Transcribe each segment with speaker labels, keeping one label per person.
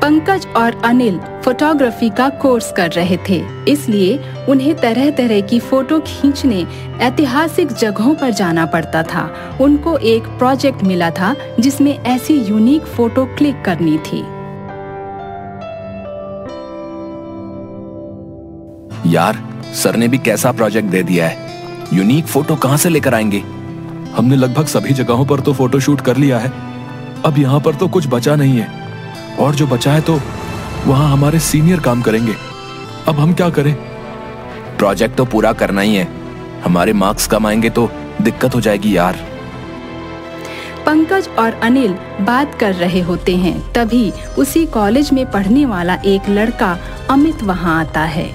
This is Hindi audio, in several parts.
Speaker 1: पंकज और अनिल फोटोग्राफी का कोर्स कर रहे थे, इसलिए उन्हें तरह तरह की फोटो खींचने ऐतिहासिक जगहों पर जाना पड़ता था। उनको एक प्रोजेक्ट मिला था जिसमें ऐसी यूनिक फोटो क्लिक करनी थी।
Speaker 2: यार, सर ने भी कैसा प्रोजेक्ट दे दिया है। यूनिक फोटो कहाँ से लेकर आएंगे? हमने लगभग सभी जगहों पर तो फोटो शूट कर लिया है। अब यहाँ पर तो कुछ बचा नहीं है, और जो बचा है तो वहाँ हमारे सीनियर काम करेंगे। अब हम क्या करें?
Speaker 3: प्रोजेक्ट तो पूरा करना ही है, हमारे मार्क्स कम आएंगे तो दिक्कत हो जाएगी यार।
Speaker 1: पंकज और अनिल बात कर रहे होते हैं, तभी उसी कॉलेज में पढ़ने वाला एक लड़का अमित वहाँ आता है।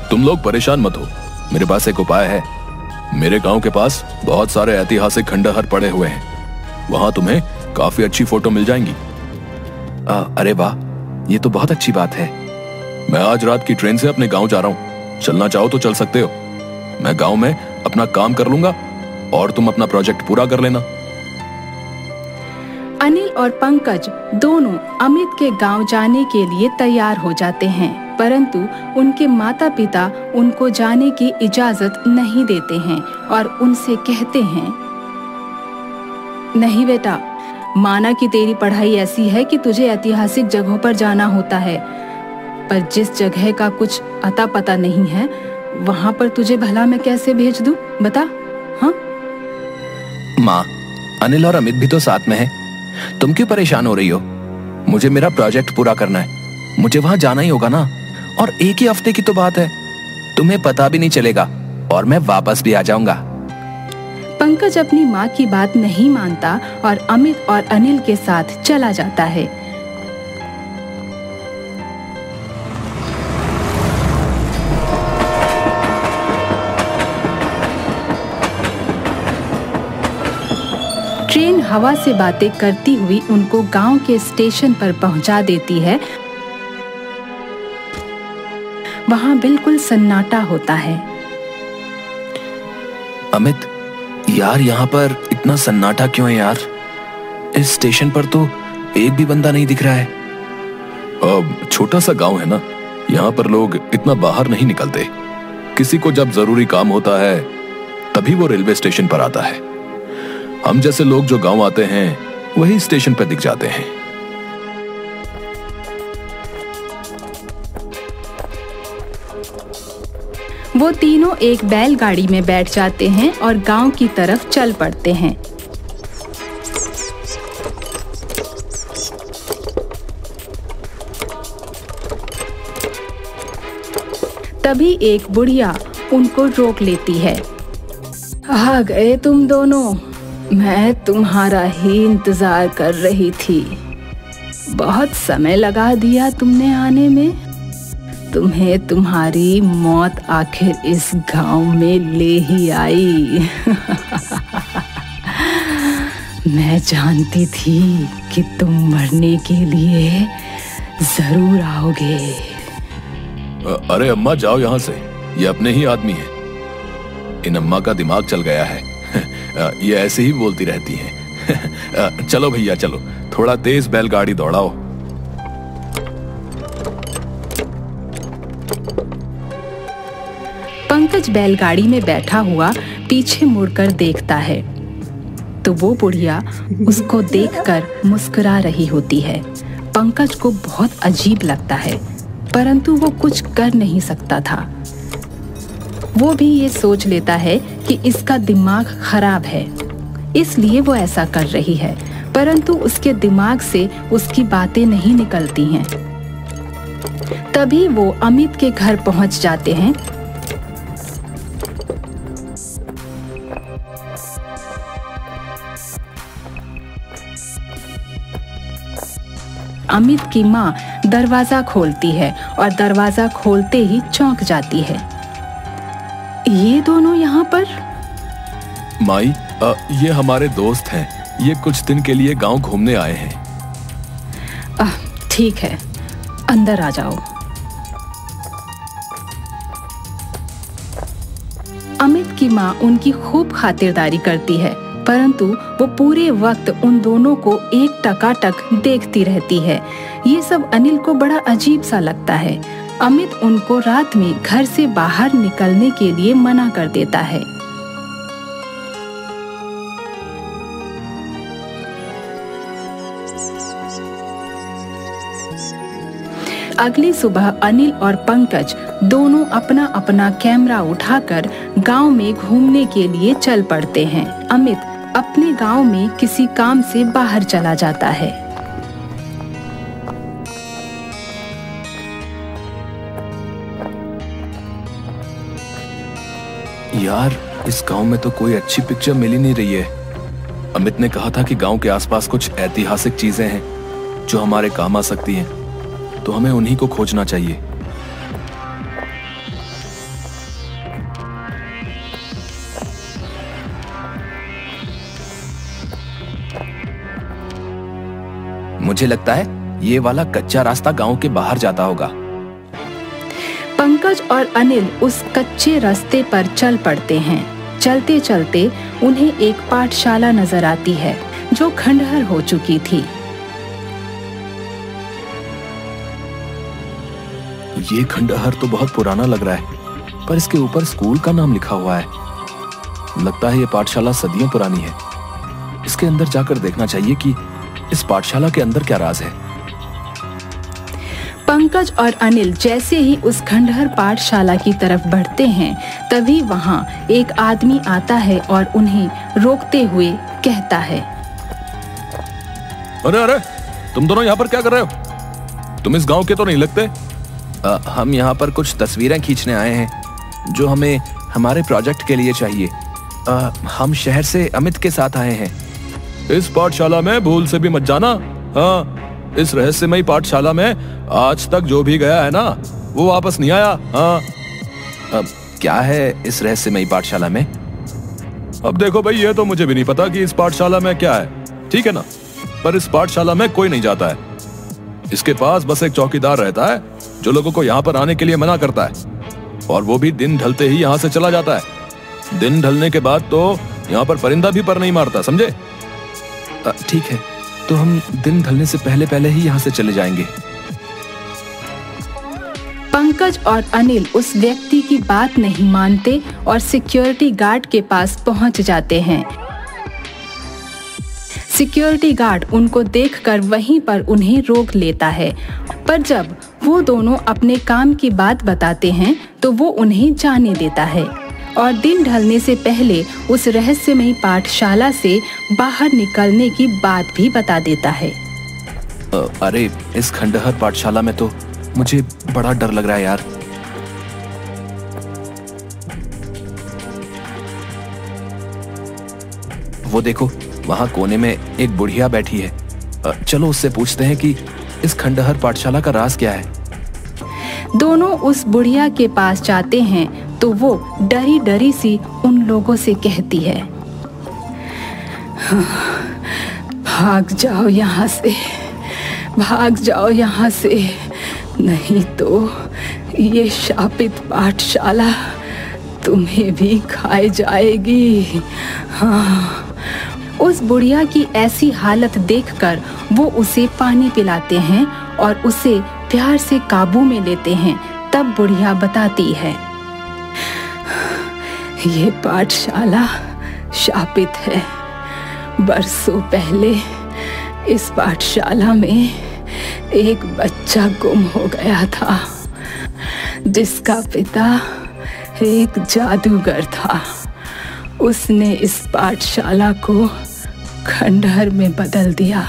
Speaker 2: तुम लोग परेशान मत हो, मेरे पास एक उपाय है। मेरे गांव के पास बहुत सारे ऐतिहासिक खंडहर पड़े हुए हैं, वहां तुम्हें काफी अच्छी फोटो मिल जाएंगी।
Speaker 3: अरे वाह, ये तो बहुत अच्छी बात है।
Speaker 2: मैं आज रात की ट्रेन से अपने गांव जा रहा हूँ, चलना चाहो तो चल सकते हो। मैं गांव में अपना काम कर लूंगा और तुम अपना प्रोजेक्ट पूरा कर लेना।
Speaker 1: अनिल और पंकज दोनों अमित के गांव जाने के लिए तैयार हो जाते हैं, परंतु उनके माता पिता उनको जाने की इजाजत नहीं देते हैं और उनसे कहते हैं, नहीं बेटा, माना कि तेरी पढ़ाई ऐसी है कि तुझे ऐतिहासिक जगहों पर जाना होता है, पर जिस जगह का कुछ अता पता नहीं है वहां पर तुझे भला मैं कैसे भेज दूं, बता। हाँ
Speaker 3: माँ, अनिल और अमित भी तो साथ में है, तुम क्यों परेशान हो रही हो? मुझे मेरा प्रोजेक्ट पूरा करना है, मुझे वहां जाना ही होगा ना। और एक ही हफ्ते की तो बात है, तुम्हें पता भी नहीं चलेगा और मैं वापस भी आ जाऊंगा।
Speaker 1: पंकज अपनी माँ की बात नहीं मानता और अमित और अनिल के साथ चला जाता है। ट्रेन हवा से बातें करती हुई उनको गांव के स्टेशन पर पहुंचा देती है। वहां बिल्कुल सन्नाटा होता है।
Speaker 3: अमित, यार यहाँ पर इतना सन्नाटा क्यों है यार? इस स्टेशन पर तो एक भी बंदा नहीं दिख रहा है।
Speaker 2: अब छोटा सा गांव है ना, यहाँ पर लोग इतना बाहर नहीं निकलते। किसी को जब जरूरी काम होता है तभी वो रेलवे स्टेशन पर आता है। हम जैसे लोग जो गांव आते हैं वही स्टेशन पर दिख जाते हैं।
Speaker 1: वो तीनों एक बैलगाड़ी में बैठ जाते हैं और गांव की तरफ चल पड़ते हैं। तभी एक बुढ़िया उनको रोक लेती है। आ गए तुम दोनों, मैं तुम्हारा ही इंतजार कर रही थी। बहुत समय लगा दिया तुमने आने में, तुम्हें तुम्हारी मौत आखिर इस गांव में ले ही आई। मैं जानती थी कि तुम मरने के लिए जरूर आओगे।
Speaker 2: अरे अम्मा, जाओ यहाँ से, ये अपने ही आदमी है। इन अम्मा का दिमाग चल गया है। ये ऐसे ही बोलती रहती हैं। चलो भैया चलो, थोड़ा तेज बैलगाड़ी दौड़ाओ।
Speaker 1: पंकज बैलगाड़ी में बैठा हुआ पीछे मुड़कर देखता है तो वो बुढ़िया उसको देखकर मुस्कुरा रही होती है। पंकज को बहुत अजीब लगता है, परंतु वो कुछ कर नहीं सकता था। वो भी ये सोच लेता है कि इसका दिमाग खराब है, इसलिए वो ऐसा कर रही है, परंतु उसके दिमाग से उसकी बातें नहीं निकलती हैं। तभी वो अमित के घर पहुंच जाते हैं। अमित की माँ दरवाजा खोलती है और दरवाजा खोलते ही चौंक जाती है। ये दोनों यहाँ पर?
Speaker 2: माई, ये हमारे दोस्त हैं, ये कुछ दिन के लिए गांव घूमने आए हैं।
Speaker 1: ठीक है, अंदर आ जाओ। अमित की माँ उनकी खूब खातिरदारी करती है परंतु वो पूरे वक्त उन दोनों को एक टकाटक देखती रहती है। ये सब अनिल को बड़ा अजीब सा लगता है। अमित उनको रात में घर से बाहर निकलने के लिए मना कर देता है। अगली सुबह अनिल और पंकज दोनों अपना अपना कैमरा उठाकर गांव में घूमने के लिए चल पड़ते हैं। अमित अपने गांव में किसी काम से बाहर चला जाता है।
Speaker 2: यार, इस गांव में तो कोई अच्छी पिक्चर मिल ही नहीं रही है। अमित ने कहा था कि गांव के आसपास कुछ ऐतिहासिक चीजें हैं जो हमारे काम आ सकती हैं, तो हमें उन्हीं को खोजना चाहिए।
Speaker 3: मुझे लगता है ये वाला कच्चा रास्ता गांव के बाहर जाता होगा।
Speaker 1: पंकज और अनिल उस कच्चे रास्ते पर चल पड़ते हैं। चलते चलते उन्हें एक पाठशाला नजर आती है जो खंडहर हो चुकी थी।
Speaker 2: ये खंडहर तो बहुत पुराना लग रहा है, पर इसके ऊपर स्कूल का नाम लिखा हुआ है। लगता है ये पाठशाला सदियों पुरानी है। इसके अंदर जाकर देखना चाहिए कि इस पाठशाला के अंदर क्या राज है।
Speaker 1: पंकज और अनिल जैसे ही उस खंडहर पाठशाला की तरफ बढ़ते हैं, तभी वहां एक आदमी आता है और उन्हें रोकते हुए कहता है,
Speaker 2: अरे अरे, तुम दोनों यहाँ पर क्या कर रहे हो? तुम इस गांव के तो नहीं लगते।
Speaker 3: हम यहाँ पर कुछ तस्वीरें खींचने आए हैं जो हमें हमारे प्रोजेक्ट के लिए चाहिए। हम शहर से अमित के साथ आए हैं।
Speaker 2: इस पाठशाला में भूल से भी मत जाना। हाँ, इस रहस्यमयी पाठशाला में आज तक जो भी गया है ना, वो वापस नहीं आया। हाँ।
Speaker 3: क्या है इस रहस्यमयी पाठशाला में?
Speaker 2: अब देखो भाई, ये तो मुझे भी नहीं पता कि इस पाठशाला में क्या है, ठीक है ना, पर इस पाठशाला में कोई नहीं जाता है। इसके पास बस एक चौकीदार रहता है जो लोगों को यहाँ पर आने के लिए मना करता है, और वो भी दिन ढलते ही यहाँ से चला जाता है। दिन ढलने के बाद तो यहाँ पर परिंदा भी पर नहीं मारता, समझे?
Speaker 3: ठीक है, तो हम दिन ढलने से पहले पहले ही यहाँ से चले जाएंगे।
Speaker 1: पंकज और अनिल उस व्यक्ति की बात नहीं मानते और सिक्योरिटी गार्ड के पास पहुंच जाते हैं। सिक्योरिटी गार्ड उनको देखकर वहीं पर उन्हें रोक लेता है, पर जब वो दोनों अपने काम की बात बताते हैं तो वो उन्हें जाने देता है और दिन ढलने से पहले उस रहस्यमयी पाठशाला से बाहर निकलने की बात भी बता देता है।
Speaker 3: अरे, इस खंडहर पाठशाला में तो मुझे बड़ा डर लग रहा है यार। वो देखो, वहां कोने में एक बुढ़िया बैठी है। चलो उससे पूछते हैं कि इस खंडहर पाठशाला का राज क्या है।
Speaker 1: दोनों उस बुढ़िया के पास जाते हैं तो वो डरी डरी सी उन लोगों से कहती है, भाग जाओ यहाँ से, भाग जाओ यहाँ से, नहीं तो ये शापित पाठशाला तुम्हें भी खाए जाएगी। हाँ। उस बुढ़िया की ऐसी हालत देखकर वो उसे पानी पिलाते हैं और उसे प्यार से काबू में लेते हैं। तब बुढ़िया बताती है, ये पाठशाला शापित है। बरसों पहले इस पाठशाला में एक बच्चा गुम हो गया था, जिसका पिता एक जादूगर था। उसने इस पाठशाला को खंडहर में बदल दिया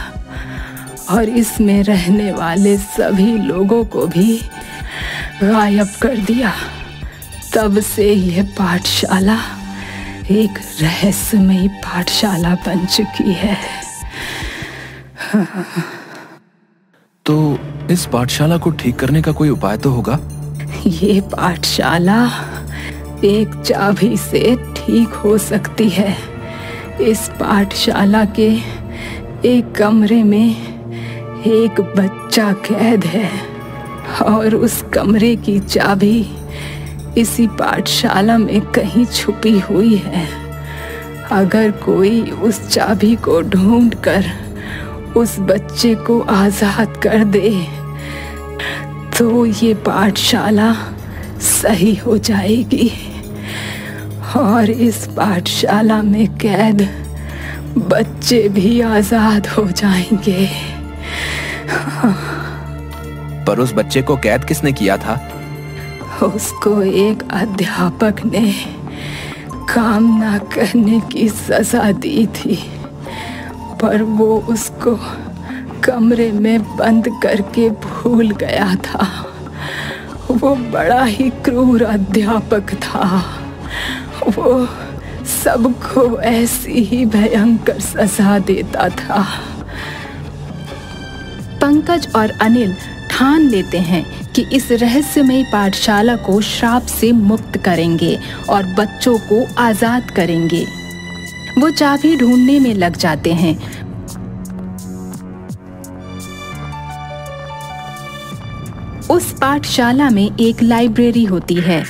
Speaker 1: और इसमें रहने वाले सभी लोगों को भी गायब कर दिया। तब से यह पाठशाला एक रहस्यमयी पाठशाला बन चुकी है।
Speaker 2: तो इस पाठशाला को ठीक करने का कोई उपाय तो होगा?
Speaker 1: ये पाठशाला एक चाबी से ठीक हो सकती है। इस पाठशाला के एक कमरे में एक बच्चा कैद है और उस कमरे की चाबी इसी पाठशाला में कहीं छुपी हुई है। अगर कोई उस चाबी को ढूंढकर उस बच्चे को आजाद कर दे तो ये पाठशाला सही हो जाएगी और इस पाठशाला में कैद बच्चे भी आजाद हो जाएंगे।
Speaker 3: पर उस बच्चे को कैद किसने किया था?
Speaker 1: उसको एक अध्यापक ने काम ना करने की सजा दी थी, पर वो उसको कमरे में बंद करके भूल गया था। वो बड़ा ही क्रूर अध्यापक था। वो सबको ऐसी ही भयंकर सजा देता था। पंकज और अनिल ठान लेते हैं कि इस रहस्यमयी पाठशाला को श्राप से मुक्त करेंगे और बच्चों को आजाद करेंगे। वो चाबी ढूंढने में लग जाते हैं। उस पाठशाला में एक लाइब्रेरी होती है।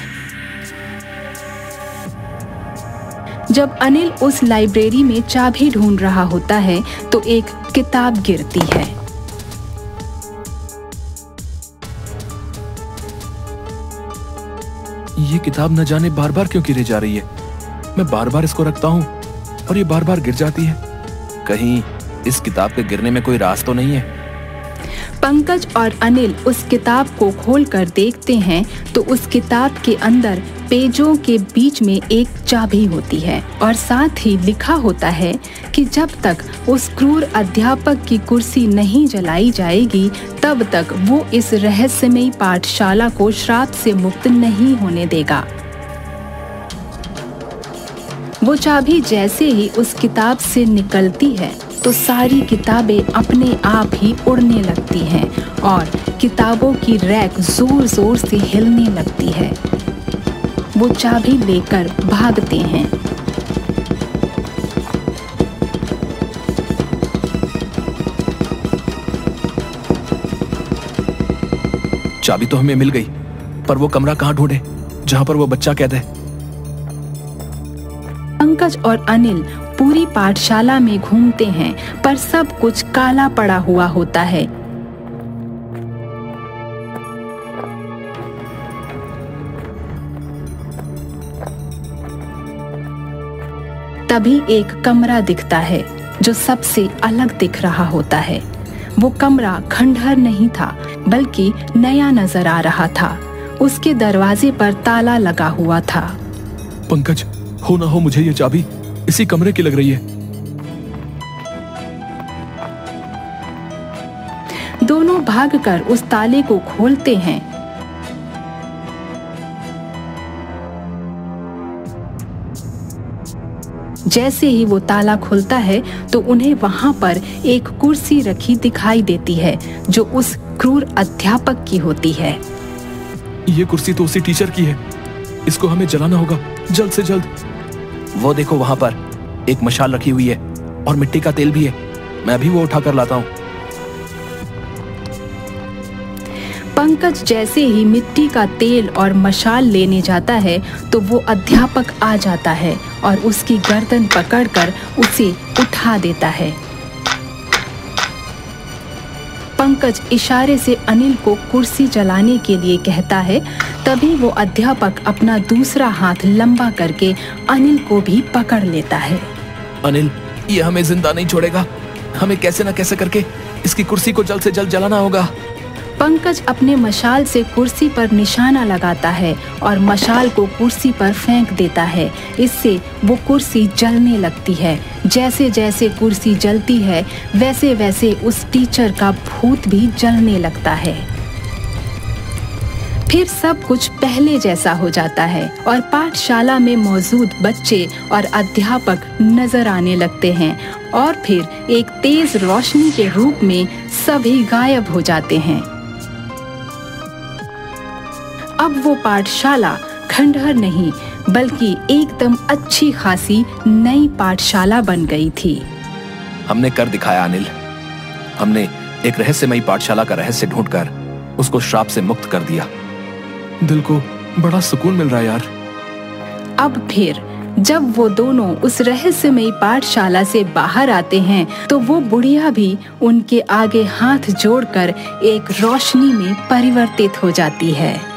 Speaker 1: जब अनिल उस लाइब्रेरी में चाबी ढूंढ रहा होता है तो एक किताब गिरती है।
Speaker 2: ये किताब न जाने बार बार क्यों गिरे जा रही है। मैं बार बार इसको रखता हूँ और ये बार बार गिर जाती है।
Speaker 3: कहीं इस किताब के गिरने में कोई राज तो नहीं है?
Speaker 1: पंकज और अनिल उस किताब को खोलकर देखते हैं तो उस किताब के अंदर पेजों के बीच में एक चाबी होती है और साथ ही लिखा होता है कि जब तक उस क्रूर अध्यापक की कुर्सी नहीं जलाई जाएगी तब तक वो इस रहस्यमयी पाठशाला को श्राप से मुक्त नहीं होने देगा। वो चाबी जैसे ही उस किताब से निकलती है तो सारी किताबें अपने आप ही उड़ने लगती हैं और किताबों की रैक जोर जोर से हिलने लगती है। वो चाबी लेकर भागते हैं।
Speaker 2: चाबी तो हमें मिल गई, पर वो कमरा कहाँ ढूंढे जहाँ पर वो बच्चा कैद है?
Speaker 1: पंकज और अनिल पूरी पाठशाला में घूमते हैं पर सब कुछ काला पड़ा हुआ होता है। तभी एक कमरा दिखता है जो सबसे अलग दिख रहा होता है। वो कमरा खंडहर नहीं था बल्कि नया नजर आ रहा था। उसके दरवाजे पर ताला लगा हुआ था।
Speaker 2: पंकज, हो ना हो मुझे ये चाबी इसी कमरे की लग रही है।
Speaker 1: दोनों भागकर उस ताले को खोलते हैं। जैसे ही वो ताला खुलता है तो उन्हें वहां पर एक कुर्सी रखी दिखाई देती है जो उस क्रूर अध्यापक की होती है।
Speaker 2: ये कुर्सी तो उसी टीचर की है। इसको हमें जलाना होगा जल्द से जल्द।
Speaker 3: वो देखो वहां पर एक मशाल रखी हुई है और मिट्टी का तेल भी है। मैं भी वो उठाकर लाता हूँ।
Speaker 1: पंकज जैसे ही मिट्टी का तेल और मशाल लेने जाता है तो वो अध्यापक आ जाता है और उसकी गर्दन पकड़कर उसे उठा देता है। पंकज इशारे से अनिल को कुर्सी जलाने के लिए कहता है। तभी वो अध्यापक अपना दूसरा हाथ लंबा करके अनिल को भी पकड़ लेता है।
Speaker 2: अनिल, ये हमें जिंदा नहीं छोड़ेगा। हमें कैसे न कैसे करके इसकी कुर्सी को जल्द से जल्द जलाना होगा।
Speaker 1: पंकज अपने मशाल से कुर्सी पर निशाना लगाता है और मशाल को कुर्सी पर फेंक देता है। इससे वो कुर्सी जलने लगती है। जैसे जैसे कुर्सी जलती है वैसे वैसे उस टीचर का भूत भी जलने लगता है। फिर सब कुछ पहले जैसा हो जाता है और पाठशाला में मौजूद बच्चे और अध्यापक नजर आने लगते हैं और फिर एक तेज रोशनी के रूप में सभी गायब हो जाते हैं। अब वो पाठशाला खंडहर नहीं बल्कि एकदम अच्छी खासी नई पाठशाला बन गई थी।
Speaker 3: हमने कर दिखाया अनिल। हमने एक रहस्यमयी पाठशाला का रहस्य ढूंढकर उसको श्राप से मुक्त कर दिया।
Speaker 2: दिल को बड़ा सुकून मिल रहा है यार।
Speaker 1: अब फिर जब वो दोनों उस रहस्यमयी पाठशाला से बाहर आते हैं तो वो बुढ़िया भी उनके आगे हाथ जोड़कर एक रोशनी में परिवर्तित हो जाती है।